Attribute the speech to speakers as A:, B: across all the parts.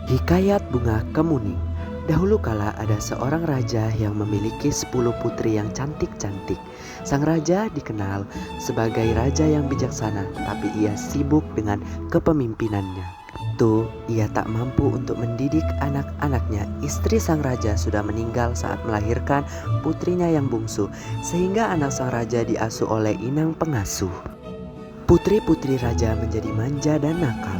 A: Hikayat Bunga Kemuning. Dahulu kala ada seorang raja yang memiliki 10 putri yang cantik-cantik. Sang raja dikenal sebagai raja yang bijaksana, tapi ia sibuk dengan kepemimpinannya. Ia tak mampu untuk mendidik anak-anaknya. Istri sang raja sudah meninggal saat melahirkan putrinya yang bungsu, sehingga anak sang raja diasuh oleh inang pengasuh. Putri-putri raja menjadi manja dan nakal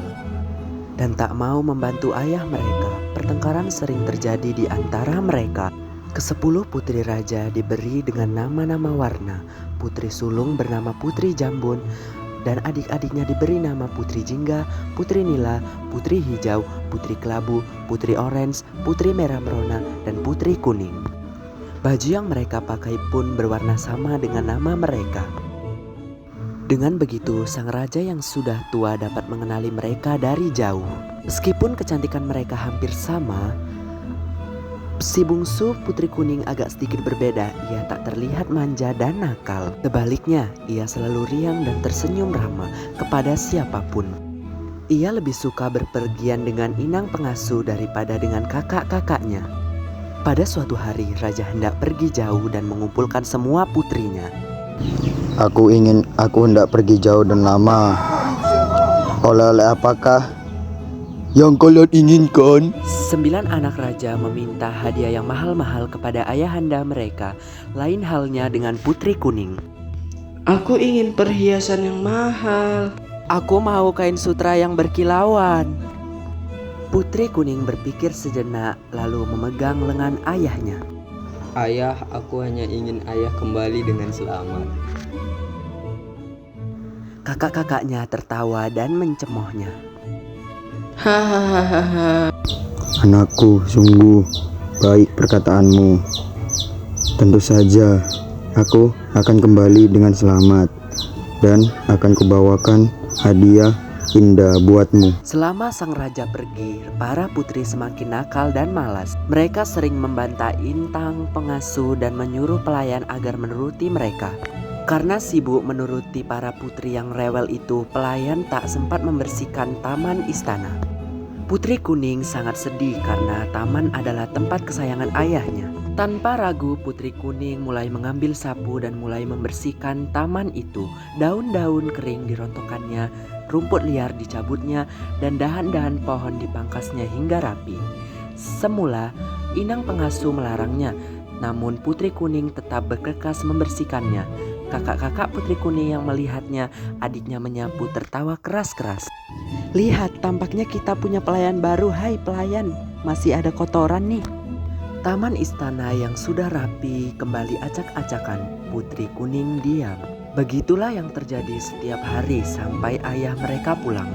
A: dan tak mau membantu ayah mereka. Pertengkaran sering terjadi di antara mereka. Ke-10 putri raja diberi dengan nama-nama warna. Putri sulung bernama Putri Jambun, dan adik-adiknya diberi nama Putri Jingga, Putri Nila, Putri Hijau, Putri Kelabu, Putri Orange, Putri Merah Merona, dan Putri Kuning. Baju yang mereka pakai pun berwarna sama dengan nama mereka. Dengan begitu, sang raja yang sudah tua dapat mengenali mereka dari jauh. Meskipun kecantikan mereka hampir sama, si bungsu Putri Kuning agak sedikit berbeda. Ia tak terlihat manja dan nakal. Sebaliknya, ia selalu riang dan tersenyum ramah kepada siapapun. Ia lebih suka berpergian dengan inang pengasuh daripada dengan kakak-kakaknya. Pada suatu hari, raja hendak pergi jauh dan mengumpulkan semua putrinya.
B: Aku hendak pergi jauh dan lama. Oleh-oleh apakah yang kalian inginkan?
A: 9 anak raja meminta hadiah yang mahal-mahal kepada ayahanda mereka. Lain halnya dengan Putri Kuning.
C: Aku ingin perhiasan yang mahal.
A: Aku mau kain sutra yang berkilauan. Putri Kuning berpikir sejenak lalu memegang lengan ayahnya.
D: Ayah, aku hanya ingin ayah kembali dengan selamat.
A: Kakak-kakaknya tertawa dan mencemoohnya.
C: Hahaha.
B: Anakku, sungguh baik perkataanmu. Tentu saja aku akan kembali dengan selamat dan akan kubawakan hadiah indah buatmu.
A: Selama sang raja pergi, para putri semakin nakal dan malas. Mereka sering membantah intang pengasuh dan menyuruh pelayan agar menuruti mereka. Karena sibuk menuruti para putri yang rewel itu, pelayan tak sempat membersihkan taman istana. Putri Kuning sangat sedih karena taman adalah tempat kesayangan ayahnya. Tanpa ragu, Putri Kuning mulai mengambil sapu dan mulai membersihkan taman itu. Daun-daun kering dirontokkannya, rumput liar dicabutnya, dan dahan-dahan pohon dipangkasnya hingga rapi. Semula, inang pengasuh melarangnya, namun Putri Kuning tetap bergegas membersihkannya. Kakak-kakak Putri Kuning yang melihatnya, adiknya menyapu tertawa keras-keras. "Lihat, tampaknya kita punya pelayan baru. Hai pelayan, masih ada kotoran nih." Taman istana yang sudah rapi kembali acak-acakan. Putri Kuning diam. Begitulah yang terjadi setiap hari sampai ayah mereka pulang.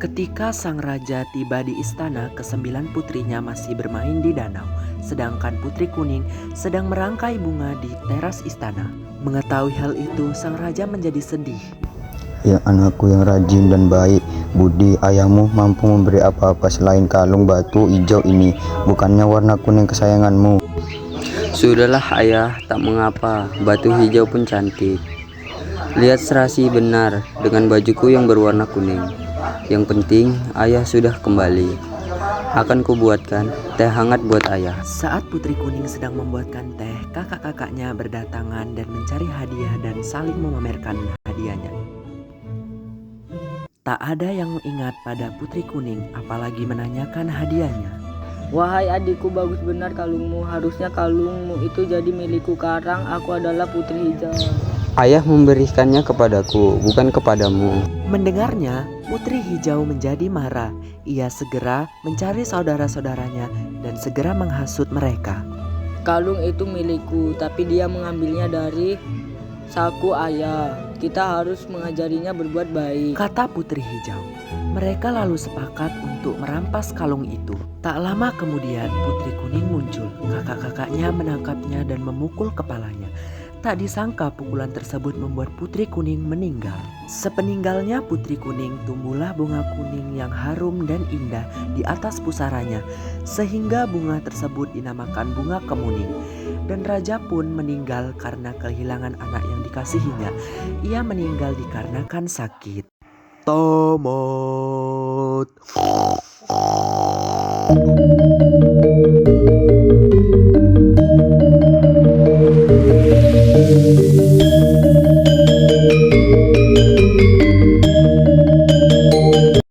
A: Ketika sang raja tiba di istana, ke-9 putrinya masih bermain di danau, sedangkan Putri Kuning sedang merangkai bunga di teras istana. Mengetahui hal itu, sang raja menjadi sedih.
B: Ya anakku yang rajin dan baik budi, ayahmu mampu memberi apa-apa selain kalung batu hijau ini, bukannya warna kuning kesayanganmu.
D: Sudahlah ayah, tak mengapa, batu hijau pun cantik. Lihat serasi benar dengan bajuku yang berwarna kuning. Yang penting ayah sudah kembali. Akan kubuatkan teh hangat buat ayah.
A: Saat Putri Kuning sedang membuatkan teh, kakak-kakaknya berdatangan dan mencari hadiah dan saling memamerkan hadiahnya. Tak ada yang ingat pada Putri Kuning, apalagi menanyakan hadiahnya.
E: Wahai adikku, bagus benar kalungmu. Harusnya kalungmu itu jadi milikku. Sekarang aku adalah Putri Hijau.
D: Ayah memberikannya kepadaku, bukan kepadamu.
A: Mendengarnya, Putri Hijau menjadi marah. Ia segera mencari saudara-saudaranya dan segera menghasut mereka.
E: Kalung itu milikku, tapi dia mengambilnya dari saku ayah. Kita harus mengajarinya berbuat baik,
A: kata Putri Hijau. Mereka lalu sepakat untuk merampas kalung itu. Tak lama kemudian Putri Kuning muncul. Kakak-kakaknya menangkapnya dan memukul kepalanya. Tak disangka pukulan tersebut membuat Putri Kuning meninggal. Sepeninggalnya Putri Kuning, tumbuhlah bunga kuning yang harum dan indah di atas pusaranya, sehingga bunga tersebut dinamakan Bunga Kemuning. Dan raja pun meninggal karena kehilangan anak yang dikasihinya. Ia meninggal dikarenakan sakit. Tamat.